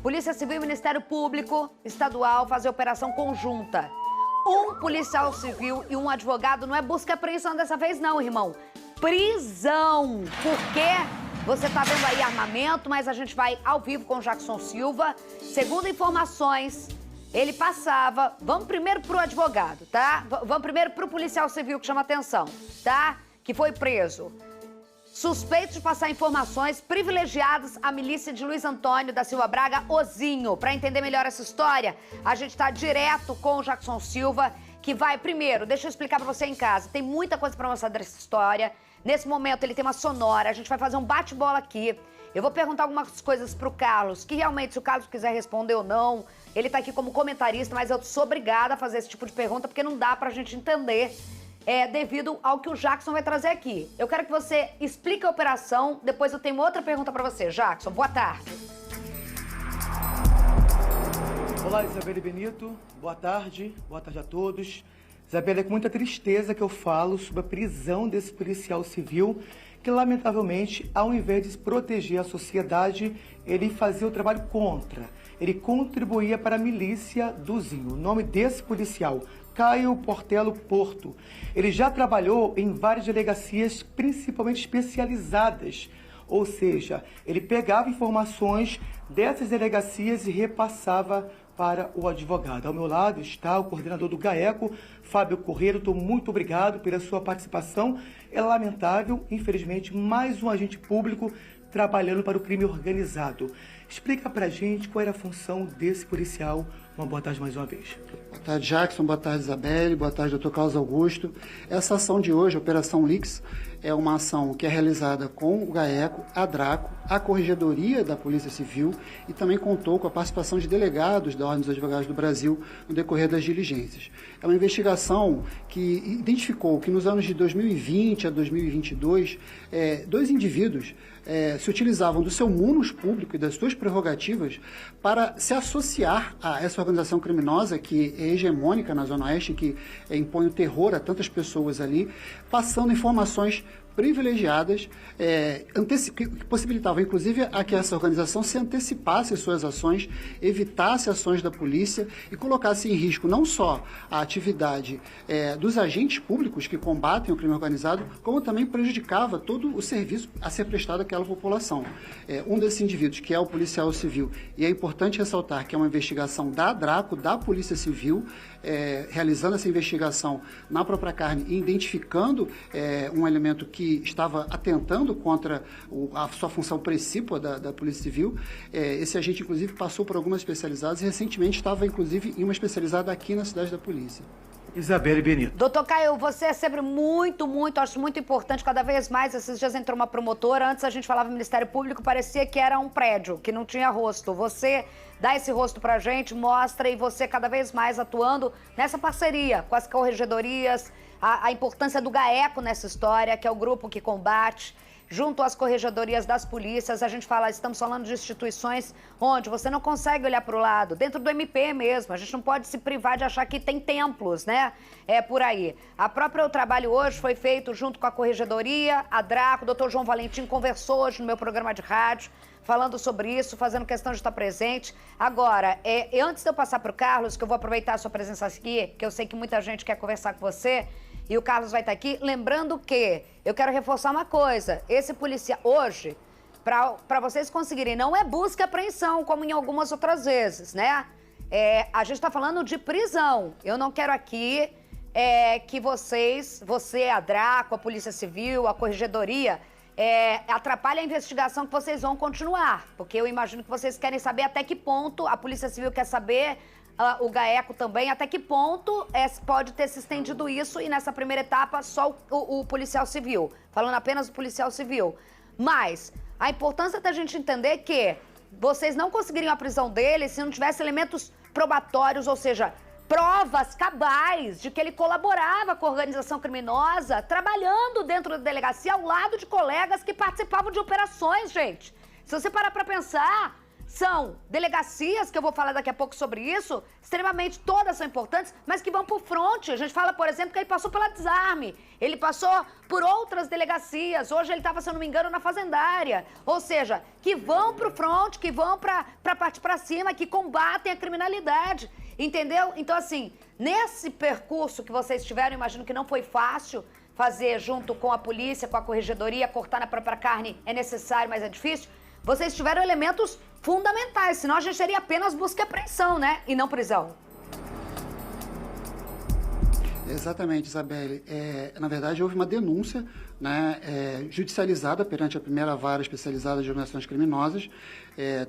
Polícia Civil e Ministério Público Estadual fazer operação conjunta. Um policial civil e um advogado não é busca e apreensão dessa vez não, irmão. Prisão. Por quê? Você tá vendo aí armamento, mas a gente vai ao vivo com o Jackson Silva. Segundo informações, ele passava... Vamos primeiro pro advogado, tá? Vamos primeiro pro policial civil que chama atenção, tá? Que foi preso. Suspeito de passar informações privilegiadas à milícia de Luiz Antônio da Silva Braga, Ozinho. Para entender melhor essa história, a gente está direto com o Jackson Silva, que vai, primeiro, deixa eu explicar para você em casa, tem muita coisa para mostrar dessa história. Nesse momento ele tem uma sonora, a gente vai fazer um bate-bola aqui. Eu vou perguntar algumas coisas pro Carlos, que realmente, se o Carlos quiser responder ou não, ele tá aqui como comentarista, mas eu sou obrigada a fazer esse tipo de pergunta, porque não dá pra gente entender... devido ao que o Jackson vai trazer aqui. Eu quero que você explique a operação, depois eu tenho outra pergunta para você. Jackson, boa tarde. Olá, Isabelle Benito. Boa tarde a todos. Isabelle, é com muita tristeza que eu falo sobre a prisão desse policial civil que, lamentavelmente, ao invés de proteger a sociedade, ele fazia o trabalho contra. Ele contribuía para a milícia do Zinho. O nome desse policial, Caio Portelo Porto. Ele já trabalhou em várias delegacias, principalmente especializadas. Ou seja, ele pegava informações dessas delegacias e repassava para o advogado. Ao meu lado está o coordenador do GAECO, Fábio Correia. Muito obrigado pela sua participação. É lamentável, infelizmente, mais um agente público trabalhando para o crime organizado. Explica pra gente qual era a função desse policial. Uma boa tarde mais uma vez. Boa tarde, Jackson. Boa tarde, Isabelle. Boa tarde, Dr. Carlos Augusto. Essa ação de hoje, Operação Lix, é uma ação que é realizada com o GAECO, a DRACO, a Corregedoria da Polícia Civil e também contou com a participação de delegados da Ordem dos Advogados do Brasil no decorrer das diligências. É uma investigação que identificou que nos anos de 2020 a 2022, dois indivíduos se utilizavam do seu munus público e das suas prerrogativas para se associar a essa organização criminosa que é hegemônica na Zona Oeste, que impõe o terror a tantas pessoas ali, passando informações privilegiadas, que possibilitavam, inclusive, a que essa organização se antecipasse às suas ações, evitasse ações da polícia e colocasse em risco não só a atividade dos agentes públicos que combatem o crime organizado, como também prejudicava todo o serviço a ser prestado àquela população. Um desses indivíduos, que é o policial civil, e é importante ressaltar que é uma investigação da DRACO, da Polícia Civil, realizando essa investigação na própria carne e identificando um elemento que estava atentando contra a sua função precípua da Polícia Civil. Esse agente, inclusive, passou por algumas especializadas e recentemente estava, inclusive, em uma especializada aqui na cidade da polícia. Isabelle Benito. Doutor Caio, você é sempre acho muito importante, cada vez mais. Esses dias entrou uma promotora, antes a gente falava Ministério Público, parecia que era um prédio, que não tinha rosto. Você dá esse rosto pra gente, mostra, e você cada vez mais atuando nessa parceria com as corregedorias, a importância do GAECO nessa história, que é o grupo que combate, junto às corregedorias das polícias. A gente fala, estamos falando de instituições onde você não consegue olhar para o lado, dentro do MP mesmo, a gente não pode se privar de achar que tem templos, né? Por aí. O trabalho hoje foi feito junto com a corregedoria, a DRACO, o doutor João Valentim conversou hoje no meu programa de rádio, falando sobre isso, fazendo questão de estar presente. Agora, antes de eu passar para o Carlos, que eu vou aproveitar a sua presença aqui, que eu sei que muita gente quer conversar com você, e o Carlos vai estar aqui, lembrando que eu quero reforçar uma coisa, esse policial, hoje, para vocês conseguirem, não é busca e apreensão, como em algumas outras vezes, né? A gente está falando de prisão. Eu não quero aqui que você, a DRACO, a Polícia Civil, a Corregedoria, atrapalhe a investigação que vocês vão continuar, porque eu imagino que vocês querem saber até que ponto a Polícia Civil quer saber, o GAECO também, até que ponto pode ter se estendido isso e nessa primeira etapa só o policial civil, falando apenas do policial civil. Mas a importância da gente entender que vocês não conseguiriam a prisão dele se não tivesse elementos probatórios, ou seja, provas cabais de que ele colaborava com a organização criminosa, trabalhando dentro da delegacia ao lado de colegas que participavam de operações, gente. Se você parar pra pensar, são delegacias, que eu vou falar daqui a pouco sobre isso, extremamente, todas são importantes, mas que vão pro fronte. A gente fala, por exemplo, que ele passou pela Desarme, ele passou por outras delegacias, hoje ele estava, se eu não me engano, na Fazendária. Ou seja, que vão pro fronte, que vão pra parte pra cima, que combatem a criminalidade, entendeu? Então, assim, nesse percurso que vocês tiveram, imagino que não foi fácil fazer junto com a polícia, com a corregedoria, cortar na própria carne é necessário, mas é difícil. Vocês tiveram elementos fundamentais, senão a gente teria apenas busca e apreensão, né? E não prisão. Exatamente, Isabelle. Na verdade, houve uma denúncia, né, judicializada perante a primeira vara especializada de organizações criminosas.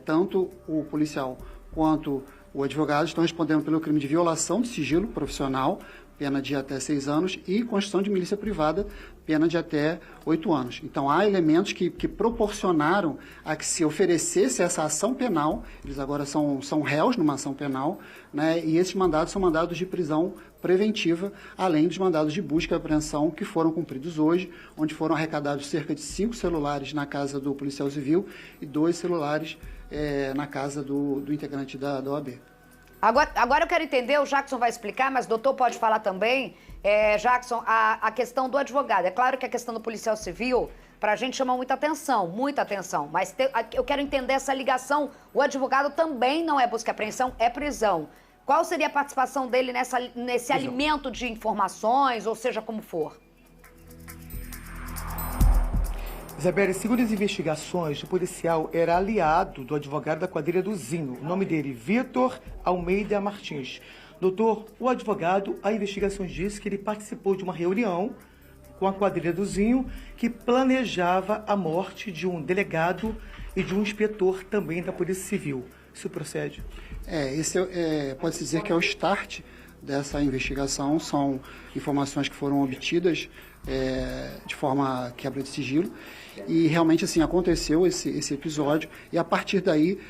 Tanto o policial quanto o advogado estão respondendo pelo crime de violação de sigilo profissional, pena de até 6 anos, e constituição de milícia privada, pena de até 8 anos. Então, há elementos que proporcionaram a que se oferecesse essa ação penal, eles agora são réus numa ação penal, né, e esses mandados são mandados de prisão preventiva, além dos mandados de busca e apreensão que foram cumpridos hoje, onde foram arrecadados cerca de 5 celulares na casa do policial civil e 2 celulares na casa do integrante da OAB. Agora eu quero entender, o Jackson vai explicar, mas o doutor pode falar também, Jackson, a questão do advogado. É claro que a questão do policial civil, pra gente chama muita atenção, mas eu quero entender essa ligação. O advogado também não é busca e apreensão, é prisão. Qual seria a participação dele nesse alimento de informações, ou seja, como for? Isabelle, segundo as investigações, o policial era aliado do advogado da quadrilha do Zinho. O nome dele, Vitor Almeida Martins. Doutor, o advogado, a investigação diz que ele participou de uma reunião com a quadrilha do Zinho que planejava a morte de um delegado e de um inspetor também da Polícia Civil. Isso procede? Pode-se dizer que é o start dessa investigação. São informações que foram obtidas de forma quebra de sigilo, e realmente assim aconteceu esse episódio, e a partir daí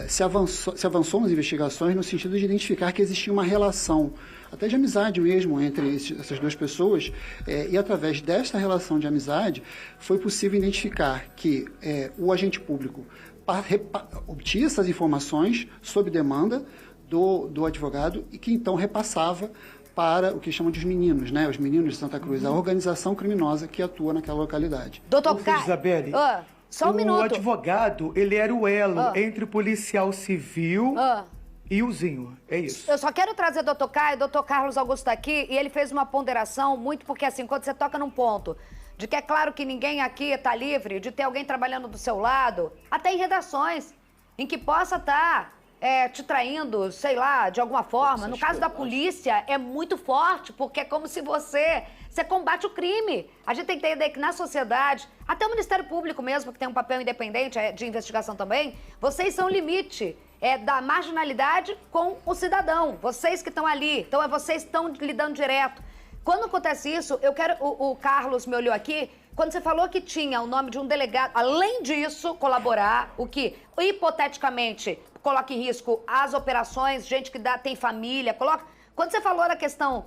se avançou nas investigações no sentido de identificar que existia uma relação até de amizade mesmo entre essas duas pessoas, e através desta relação de amizade foi possível identificar que o agente público obtinha essas informações sob demanda do advogado, e que então repassava para o que chamam de os meninos, né? Os meninos de Santa Cruz, a organização criminosa que atua naquela localidade. Doutor Isabelle, só um minuto. O advogado, ele era o elo entre o policial civil e o Zinho, é isso. Eu só quero trazer o doutor Caio, o doutor Carlos Augusto tá aqui, e ele fez uma ponderação muito, porque assim, quando você toca num ponto de que é claro que ninguém aqui está livre de ter alguém trabalhando do seu lado, até em redações, em que possa estar te traindo, sei lá, de alguma forma. No caso da polícia, é muito forte, porque é como se você combate o crime. A gente tem que entender que na sociedade, até o Ministério Público mesmo, que tem um papel independente de investigação também, vocês são o limite da marginalidade com o cidadão. Vocês que estão ali, então vocês estão lidando direto. Quando acontece isso, eu quero... O Carlos me olhou aqui, quando você falou que tinha o nome de um delegado, além disso, colaborar, o que hipoteticamente coloca em risco as operações, gente que tem família, coloca... Quando você falou da questão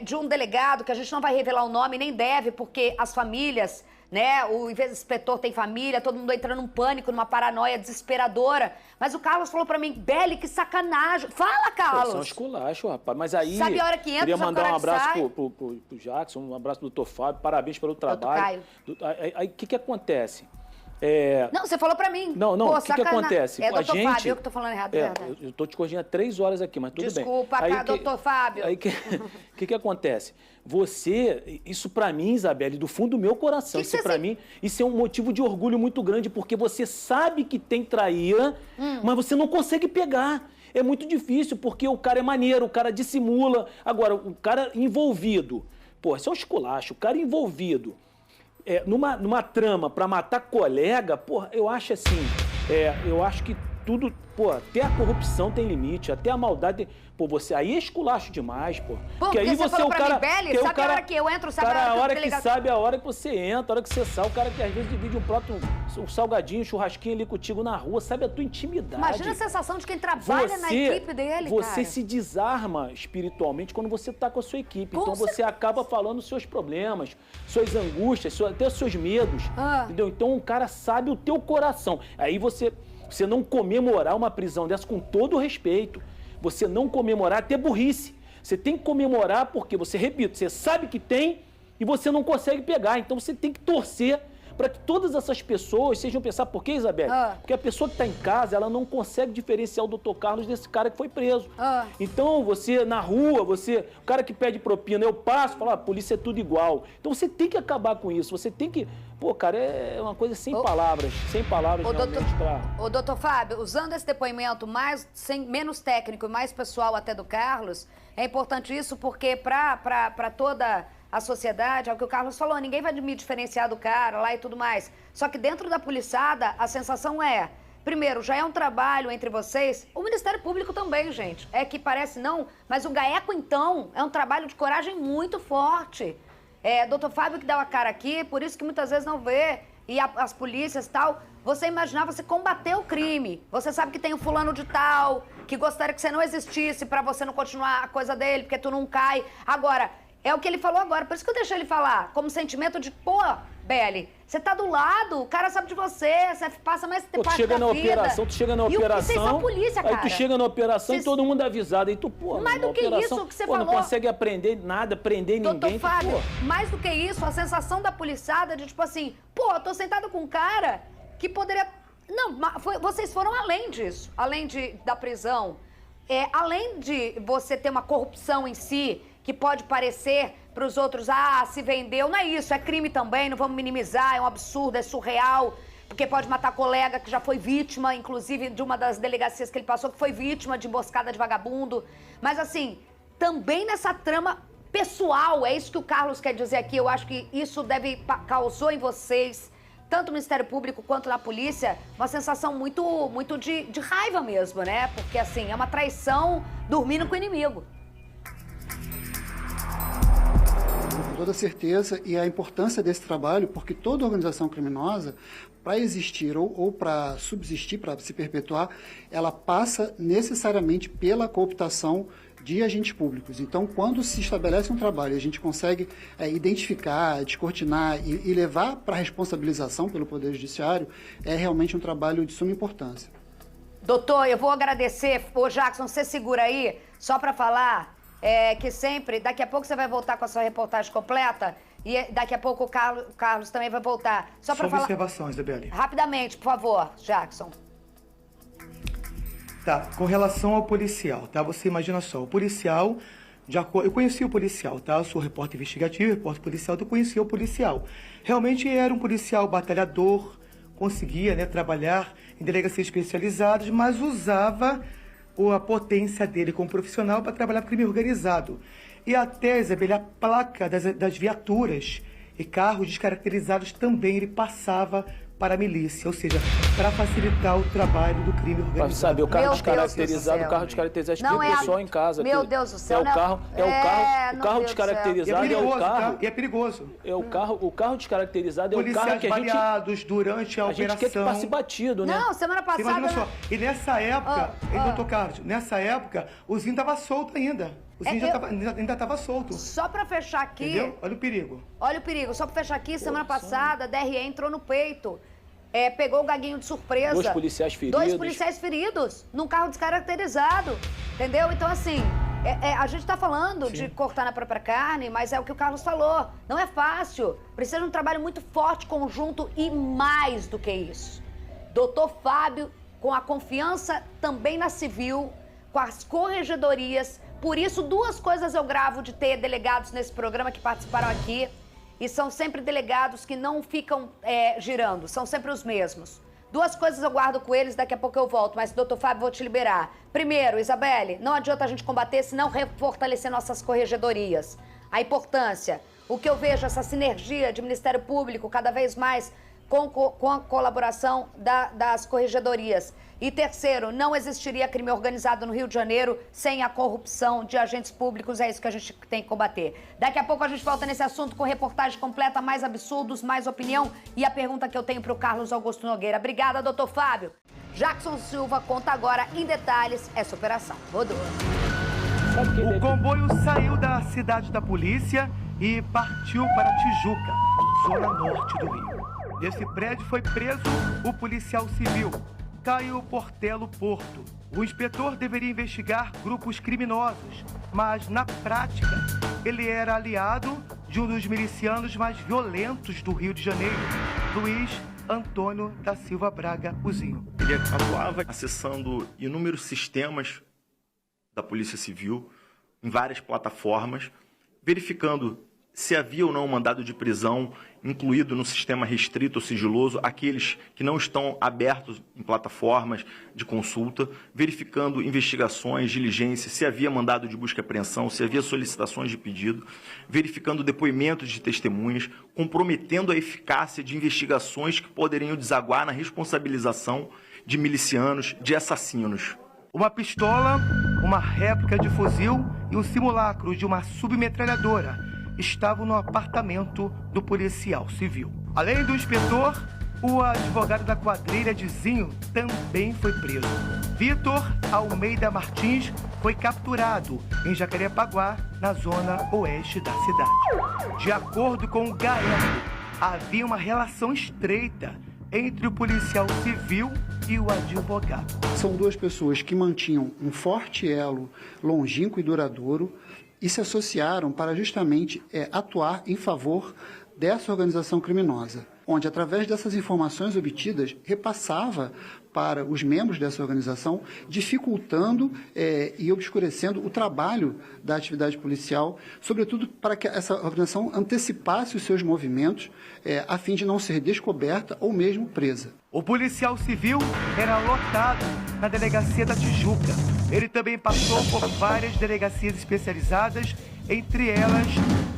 de um delegado, que a gente não vai revelar o nome, nem deve, porque as famílias, né, o inspetor tem família, todo mundo entra num pânico, numa paranoia desesperadora. Mas o Carlos falou pra mim, Beli, que sacanagem. Fala, Carlos! São esculacho, rapaz. Mas aí... Sabe a hora que entra, queria mandar um abraço sai? pro Jackson, um abraço pro doutor Fábio, parabéns pelo trabalho. Aí o que acontece? Não, você falou pra mim. Não, o que acontece? É, doutor gente, Fábio, eu que tô falando errado, verdade. Eu tô te corrigindo há 3 horas aqui, mas tudo bem. Desculpa, doutor Fábio. Aí o que acontece? Isso pra mim, Isabelle, do fundo do meu coração, isso pra mim, isso é um motivo de orgulho muito grande, porque você sabe que tem traíra, mas você não consegue pegar. É muito difícil, porque o cara é maneiro, o cara dissimula. Agora, o cara envolvido, pô, isso é um esculacho, o cara envolvido numa trama pra matar colega, porra, eu acho assim, eu acho que tudo, pô, até a corrupção tem limite, até a maldade tem... Pô, você aí é esculacho demais, pô. Porque aí você falou pra mim, Beli, sabe a hora que eu entro, sabe a hora que sabe a hora que você entra, a hora que você sai, o cara que às vezes divide um salgadinho, um churrasquinho ali contigo na rua, sabe a tua intimidade. Imagina a sensação de quem trabalha na equipe dele, Você se desarma espiritualmente quando você tá com a sua equipe. Então você acaba falando seus problemas, suas angústias, até os seus medos, entendeu? Então o cara sabe o teu coração. Aí você... Você não comemorar uma prisão dessa, com todo o respeito, você não comemorar até burrice. Você tem que comemorar porque você, repito, você sabe que tem e você não consegue pegar. Então você tem que torcer para que todas essas pessoas sejam pensar. Por quê, Isabelle? Porque a pessoa que está em casa, ela não consegue diferenciar o doutor Carlos desse cara que foi preso. Então você, na rua, o cara que pede propina, eu passo, falo, a polícia é tudo igual. Então você tem que acabar com isso, você tem que... Pô, cara, é uma coisa sem palavras realmente pra... Ô, doutor Fábio, usando esse depoimento menos técnico e mais pessoal até do Carlos, é importante isso porque para toda a sociedade, é o que o Carlos falou, ninguém vai me diferenciar do cara lá e tudo mais. Só que dentro da poliçada, a sensação é, primeiro, já é um trabalho entre vocês, o Ministério Público também, gente. É que parece não, mas o GAECO, então, é um trabalho de coragem muito forte. Doutor Fábio que dá a cara aqui, por isso que muitas vezes não vê, e as polícias e tal, você imaginar, você combater o crime. Você sabe que tem um fulano de tal, que gostaria que você não existisse pra você não continuar a coisa dele, porque tu não cai. Agora, é o que ele falou agora, por isso que eu deixei ele falar, como sentimento de, pô, Beli, você tá do lado, o cara sabe de você passa mais tempo parte da vida. Tu chega na operação, vocês são polícia, cara. Aí tu chega na operação e todo mundo avisado, aí tu, pô, mais do que isso que você falou, não consegue aprender nada, prender ninguém. Doutor Fábio, mais do que isso, a sensação da policiada de tipo assim, pô, eu tô sentado com um cara que poderia... Não, vocês foram além disso, além da prisão, além de você ter uma corrupção em si, que pode parecer para os outros, se vendeu, não é isso, é crime também, não vamos minimizar, é um absurdo, é surreal, porque pode matar colega que já foi vítima, inclusive de uma das delegacias que ele passou, que foi vítima de emboscada de vagabundo. Mas assim, também nessa trama pessoal, é isso que o Carlos quer dizer aqui, eu acho que isso causou em vocês, tanto no Ministério Público quanto na polícia, uma sensação muito de raiva mesmo, né? Porque assim, é uma traição dormindo com o inimigo. Com toda certeza, e a importância desse trabalho, porque toda organização criminosa, para existir ou para subsistir, para se perpetuar, ela passa necessariamente pela cooptação de agentes públicos. Então, quando se estabelece um trabalho e a gente consegue identificar, descortinar e levar para a responsabilização pelo Poder Judiciário, é realmente um trabalho de suma importância. Doutor, eu vou agradecer. Ô, Jackson, você segura aí, só para falar... que sempre, daqui a pouco você vai voltar com a sua reportagem completa e daqui a pouco o Carlos também vai voltar. Só para falar... observações, Isabelle. Rapidamente, por favor, Jackson. Tá, com relação ao policial, tá? Você imagina só, o policial, eu conheci o policial, tá? Eu sou repórter investigativo, repórter policial, eu conhecia o policial. Realmente era um policial batalhador, conseguia, né, trabalhar em delegacias especializadas, mas usava a potência dele como profissional para trabalhar com crime organizado. E até, Isabelle, a placa das viaturas e carros descaracterizados também ele passava para a milícia, ou seja, para facilitar o trabalho do crime organizado. Pra saber, o carro descaracterizado, não é só em casa. Meu Deus do céu. O carro descaracterizado é perigoso, é o carro. Tá? E é perigoso. O carro descaracterizado é o carro que baleados durante a operação. gente quer que passe batido, né? Não, semana passada... Imagina só, e nessa época, doutor Carlos, nessa época, o Zinho estava solto ainda. O Zinho ainda estava solto. Só pra fechar aqui... Entendeu? Olha o perigo. Olha o perigo. Só pra fechar aqui, semana passada, a DRE entrou no peito. Pegou o Gaguinho de surpresa. 2 policiais feridos. 2 policiais feridos num carro descaracterizado. Entendeu? Então, assim, a gente tá falando de cortar na própria carne, mas é o que o Carlos falou. Não é fácil. Precisa de um trabalho muito forte, conjunto e mais do que isso. Doutor Fábio, com a confiança também na civil, com as corregedorias. Por isso, 2 coisas eu gravo de ter delegados nesse programa que participaram aqui. E são sempre delegados que não ficam girando, são sempre os mesmos. 2 coisas eu guardo com eles, daqui a pouco eu volto, mas, doutor Fábio, vou te liberar. Primeiro, Isabelle, não adianta a gente combater se não fortalecer nossas corregedorias. A importância, o que eu vejo, essa sinergia de Ministério Público cada vez mais com a colaboração das corregedorias. E terceiro, não existiria crime organizado no Rio de Janeiro sem a corrupção de agentes públicos, é isso que a gente tem que combater. Daqui a pouco a gente volta nesse assunto com reportagem completa, mais absurdos, mais opinião e a pergunta que eu tenho para o Carlos Augusto Nogueira. Obrigada, doutor Fábio. Jackson Silva conta agora em detalhes essa operação. Rodou. O comboio saiu da cidade da polícia e partiu para Tijuca, zona norte do Rio. Nesse prédio foi preso o policial civil. Caio Portelo Porto. O inspetor deveria investigar grupos criminosos, mas, na prática, ele era aliado de um dos milicianos mais violentos do Rio de Janeiro, Luiz Antônio da Silva Braga, o Zinho. Ele atuava acessando inúmeros sistemas da Polícia Civil, em várias plataformas, verificando se havia ou não um mandado de prisão incluído no sistema restrito ou sigiloso, aqueles que não estão abertos em plataformas de consulta, verificando investigações, diligências, se havia mandado de busca e apreensão, se havia solicitações de pedido, verificando depoimentos de testemunhas, comprometendo a eficácia de investigações que poderiam desaguar na responsabilização de milicianos, de assassinos. Uma pistola, uma réplica de fuzil e um simulacro de uma submetralhadora estavam no apartamento do policial civil. Além do inspetor, o advogado da quadrilha de Zinho também foi preso. Vitor Almeida Martins foi capturado em Jacarepaguá, na zona oeste da cidade. De acordo com o GAECO, havia uma relação estreita entre o policial civil e o advogado. São duas pessoas que mantinham um forte elo longínquo e duradouro e se associaram para justamente atuar em favor dessa organização criminosa, onde, através dessas informações obtidas, repassava para os membros dessa organização, dificultando e obscurecendo o trabalho da atividade policial, sobretudo para que essa organização antecipasse os seus movimentos, a fim de não ser descoberta ou mesmo presa. O policial civil era lotado na delegacia da Tijuca. Ele também passou por várias delegacias especializadas, entre elas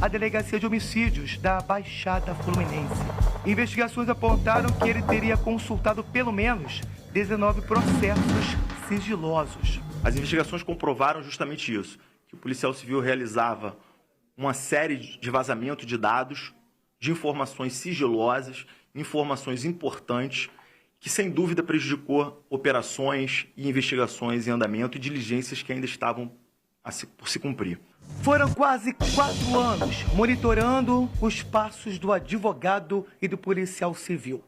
a delegacia de homicídios da Baixada Fluminense. Investigações apontaram que ele teria consultado pelo menos 19 processos sigilosos. As investigações comprovaram justamente isso, que o policial civil realizava uma série de vazamento de dados, de informações sigilosas, informações importantes, que sem dúvida prejudicou operações e investigações em andamento e diligências que ainda estavam por se cumprir. Foram quase 4 anos monitorando os passos do advogado e do policial civil.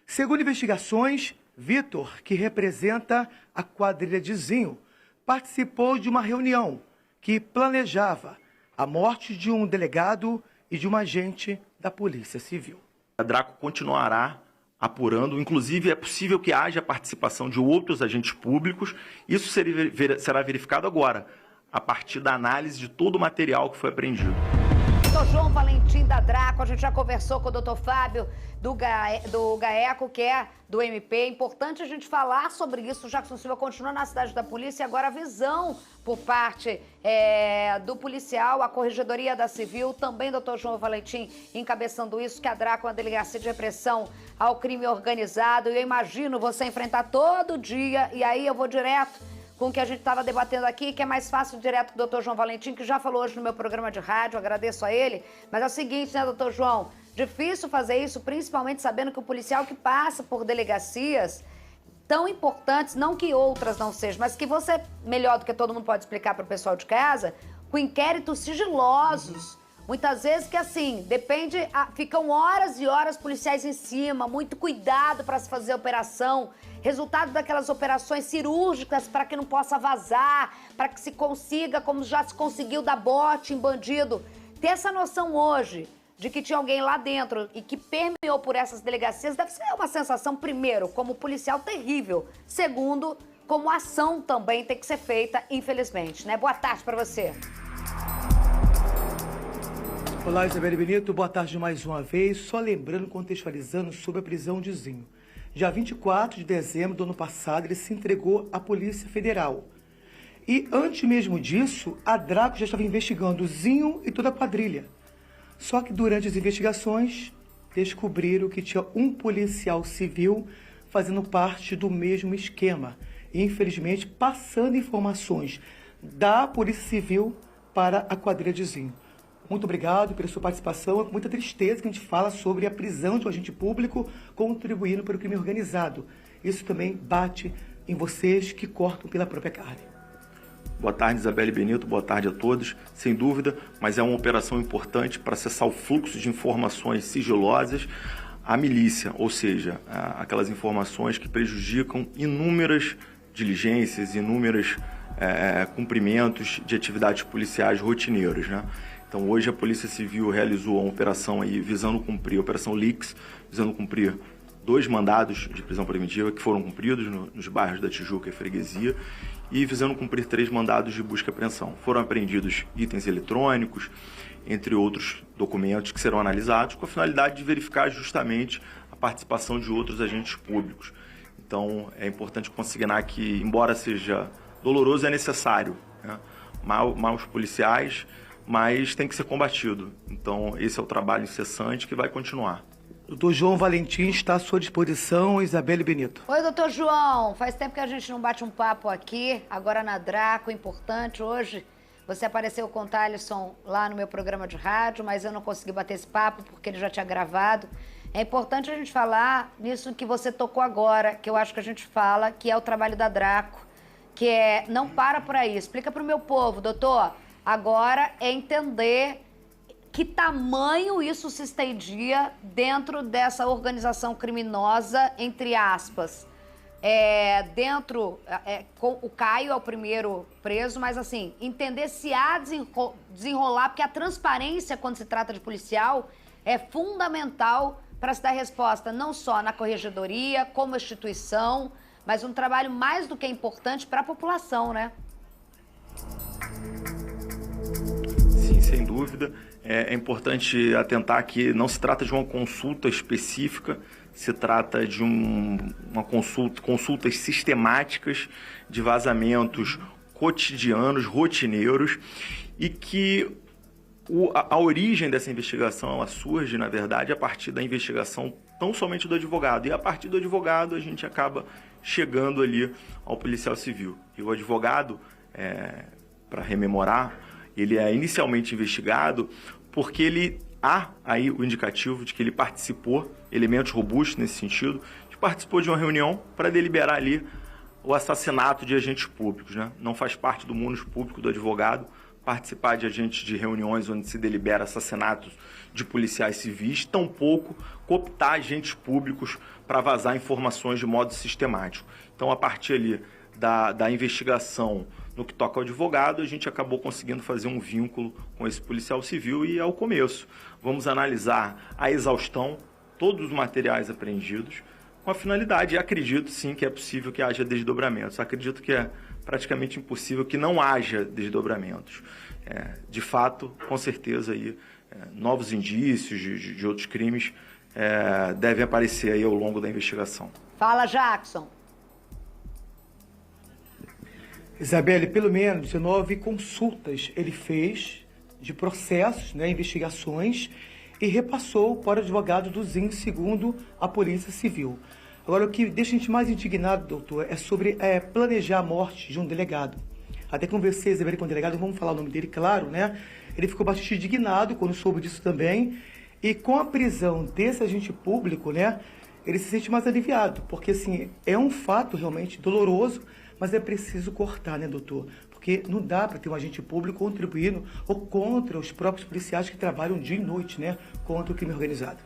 Segundo investigações, Vitor, que representa a quadrilha de Zinho, participou de uma reunião que planejava a morte de um delegado e de um agente da Polícia Civil. A Draco continuará apurando, inclusive é possível que haja participação de outros agentes públicos. Isso será verificado agora, a partir da análise de todo o material que foi apreendido. Doutor João Valentim da Draco, a gente já conversou com o doutor Fábio do GAECO, que é do MP. É importante a gente falar sobre isso. O Jackson Silva continua na cidade da polícia e agora a visão por parte do policial, a Corregedoria da Civil, também doutor João Valentim encabeçando isso, que a Draco é uma delegacia de repressão ao crime organizado. E eu imagino você enfrentar todo dia, e aí eu vou direto com o que a gente estava debatendo aqui, que é mais fácil direto com o doutor João Valentim, que já falou hoje no meu programa de rádio, agradeço a ele. Mas é o seguinte, né, doutor João? Difícil fazer isso, principalmente sabendo que o policial que passa por delegacias tão importantes, não que outras não sejam, mas que você, melhor do que todo mundo pode explicar para o pessoal de casa, com inquéritos sigilosos. Muitas vezes que assim, ficam horas e horas policiais em cima, muito cuidado para se fazer a operação, resultado daquelas operações cirúrgicas para que não possa vazar, para que se consiga, como já se conseguiu, dar bote em bandido. Ter essa noção hoje de que tinha alguém lá dentro e que permeou por essas delegacias deve ser uma sensação, primeiro, como policial terrível, segundo, como ação também tem que ser feita, infelizmente, né? Boa tarde para você. Olá, Isabelle Benito, boa tarde mais uma vez. Só lembrando, contextualizando sobre a prisão de Zinho. Dia 24 de dezembro do ano passado, ele se entregou à Polícia Federal. E antes mesmo disso, a Draco já estava investigando Zinho e toda a quadrilha. Só que durante as investigações, descobriram que tinha um policial civil fazendo parte do mesmo esquema. E, infelizmente, passando informações da Polícia Civil para a quadrilha de Zinho. Muito obrigado pela sua participação. É com muita tristeza que a gente fala sobre a prisão de um agente público contribuindo para o crime organizado. Isso também bate em vocês que cortam pela própria carne. Boa tarde, Isabelle Benito. Boa tarde a todos. Sem dúvida, mas é uma operação importante para acessar o fluxo de informações sigilosas. à milícia, ou seja, aquelas informações que prejudicam inúmeras diligências, inúmeros cumprimentos de atividades policiais rotineiras, né? Então, hoje a Polícia Civil realizou uma operação aí visando cumprir, a Operação Lix, visando cumprir 2 mandados de prisão preventiva que foram cumpridos nos bairros da Tijuca e Freguesia e visando cumprir 3 mandados de busca e apreensão. Foram apreendidos itens eletrônicos, entre outros documentos que serão analisados com a finalidade de verificar justamente a participação de outros agentes públicos. Então, é importante consignar que, embora seja doloroso, é necessário, né? Maus policiais, mas tem que ser combatido. Então, esse é o trabalho incessante que vai continuar. Doutor João Valentim está à sua disposição, Isabelle Benito. Oi, doutor João. Faz tempo que a gente não bate um papo aqui, agora na Draco, importante. Hoje você apareceu com o Thalisson lá no meu programa de rádio, mas eu não consegui bater esse papo porque ele já tinha gravado. É importante a gente falar nisso que você tocou agora, que eu acho que a gente fala, que é o trabalho da Draco, que é não para por aí. Explica para o meu povo, doutor. Agora é entender que tamanho isso se estendia dentro dessa organização criminosa, entre aspas. Com o Caio é o primeiro preso, mas assim, entender se há desenrolar, porque a transparência quando se trata de policial é fundamental para se dar resposta não só na corregedoria, como instituição, mas um trabalho mais do que importante para a população, né? Sim, sem dúvida. É importante atentar que não se trata de uma consulta específica, se trata de consultas sistemáticas de vazamentos cotidianos, rotineiros, e que a origem dessa investigação ela surge, na verdade, a partir da investigação tão somente do advogado. E a partir do advogado a gente acaba chegando ali ao policial civil. E o advogado, para rememorar, ele é inicialmente investigado porque ele há aí o indicativo de que ele participou, elementos robustos nesse sentido, que participou de uma reunião para deliberar ali o assassinato de agentes públicos, né? Não faz parte do munus público do advogado participar de reuniões onde se delibera assassinatos de policiais civis, tampouco cooptar agentes públicos para vazar informações de modo sistemático. Então, a partir ali da investigação no que toca ao advogado, a gente acabou conseguindo fazer um vínculo com esse policial civil e, ao começo, vamos analisar a exaustão, todos os materiais apreendidos, com a finalidade, e acredito sim que é possível que haja desdobramentos, acredito que é praticamente impossível que não haja desdobramentos. De fato, com certeza, aí, novos indícios de outros crimes devem aparecer aí ao longo da investigação. Fala, Jackson. Isabelle, pelo menos 19 consultas ele fez de processos, né, investigações, e repassou para o advogado do ZIN, segundo a Polícia Civil. Agora, o que deixa a gente mais indignado, doutor, é sobre planejar a morte de um delegado. Até conversei, Isabelle, com o delegado, vamos falar o nome dele, claro, né? Ele ficou bastante indignado quando soube disso também. E com a prisão desse agente público, né, ele se sente mais aliviado, porque, assim, é um fato realmente doloroso, mas é preciso cortar, né, doutor? Porque não dá para ter um agente público contribuindo ou contra os próprios policiais que trabalham dia e noite, né, contra o crime organizado.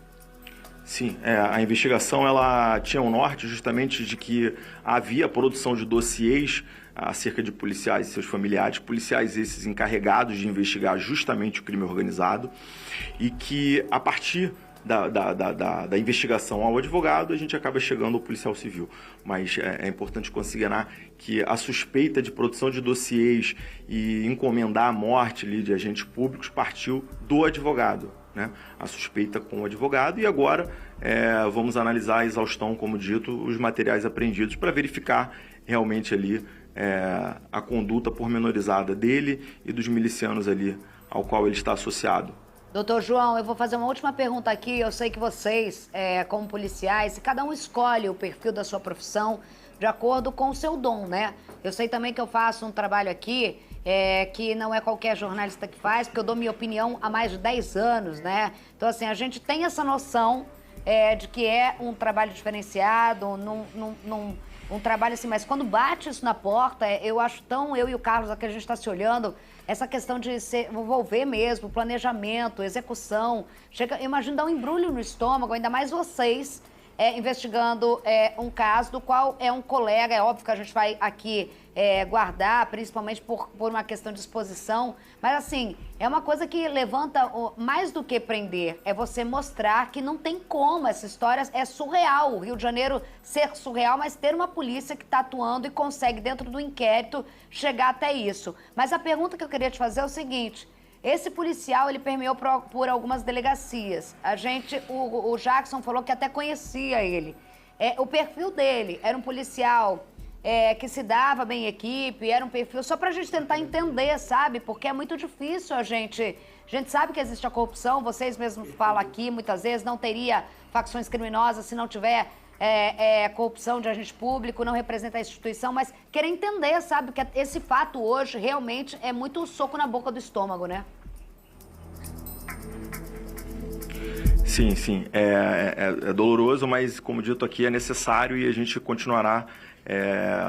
Sim, a investigação ela tinha um norte justamente de que havia produção de dossiês acerca de policiais e seus familiares, policiais esses encarregados de investigar justamente o crime organizado, e que a partir da investigação ao advogado, a gente acaba chegando ao policial civil. Mas é importante consignar que a suspeita de produção de dossiês e encomendar a morte ali, de agentes públicos partiu do advogado, né? A suspeita com o advogado, e agora vamos analisar a exaustão, como dito, os materiais apreendidos para verificar realmente ali a conduta pormenorizada dele e dos milicianos ali ao qual ele está associado. Doutor João, eu vou fazer uma última pergunta aqui. Eu sei que vocês, como policiais, cada um escolhe o perfil da sua profissão de acordo com o seu dom, né? Eu sei também que eu faço um trabalho aqui que não é qualquer jornalista que faz, porque eu dou minha opinião há mais de 10 anos, né? Então, assim, a gente tem essa noção de que é um trabalho diferenciado, um trabalho assim, mas quando bate isso na porta, eu acho tão, eu e o Carlos aqui, a gente está se olhando, essa questão de envolver mesmo, planejamento, execução, imagina dar um embrulho no estômago, ainda mais vocês, investigando um caso do qual é um colega, é óbvio que a gente vai aqui guardar, principalmente por uma questão de exposição, mas assim, é uma coisa que levanta, mais do que prender, é você mostrar que não tem como, essa história é surreal, o Rio de Janeiro ser surreal, mas ter uma polícia que está atuando e consegue, dentro do inquérito, chegar até isso. Mas a pergunta que eu queria te fazer é o seguinte: esse policial, ele permeou por algumas delegacias. O Jackson falou que até conhecia ele. O perfil dele era um policial que se dava bem em equipe, era um perfil só pra gente tentar entender, sabe? Porque é muito difícil a gente sabe que existe a corrupção, vocês mesmos falam aqui, muitas vezes, não teria facções criminosas se não tiver corrupção de agente público, não representa a instituição, mas querer entender, sabe, que esse fato hoje realmente é muito soco na boca do estômago, né? Sim, sim. É doloroso, mas, como dito aqui, é necessário e a gente continuará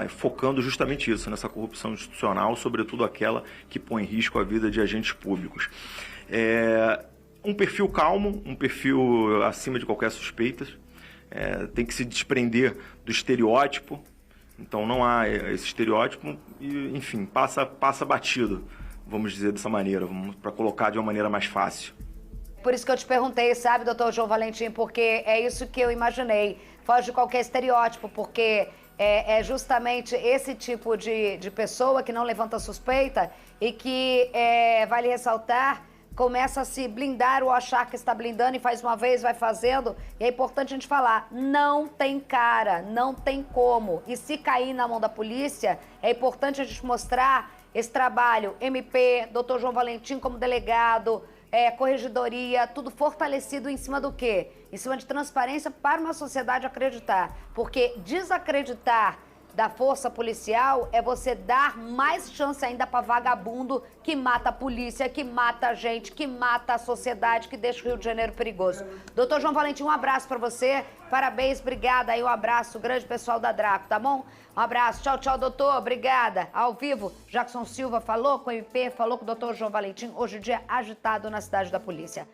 focando justamente isso, nessa corrupção institucional, sobretudo aquela que põe em risco a vida de agentes públicos. Um perfil calmo, um perfil acima de qualquer suspeita, tem que se desprender do estereótipo, então não há esse estereótipo e, enfim, passa batido, vamos dizer dessa maneira, para colocar de uma maneira mais fácil. Por isso que eu te perguntei, sabe, doutor João Valentim, porque é isso que eu imaginei. Foge de qualquer estereótipo, porque é justamente esse tipo de pessoa que não levanta suspeita e que, vale ressaltar, começa a se blindar ou achar que está blindando e faz uma vez, vai fazendo. E é importante a gente falar, não tem cara, não tem como. E se cair na mão da polícia, é importante a gente mostrar esse trabalho. MP, doutor João Valentim como delegado, corregedoria, tudo fortalecido em cima do quê? Em cima de transparência para uma sociedade acreditar. Porque desacreditar da força policial é você dar mais chance ainda para vagabundo que mata a polícia, que mata a gente, que mata a sociedade, que deixa o Rio de Janeiro perigoso. Doutor João Valentim, um abraço para você. Parabéns, obrigada. Aí um abraço, grande pessoal da Draco, tá bom? Um abraço. Tchau, tchau, doutor. Obrigada. Ao vivo, Jackson Silva falou com o MP, falou com o doutor João Valentim. Hoje o dia agitado na cidade da polícia.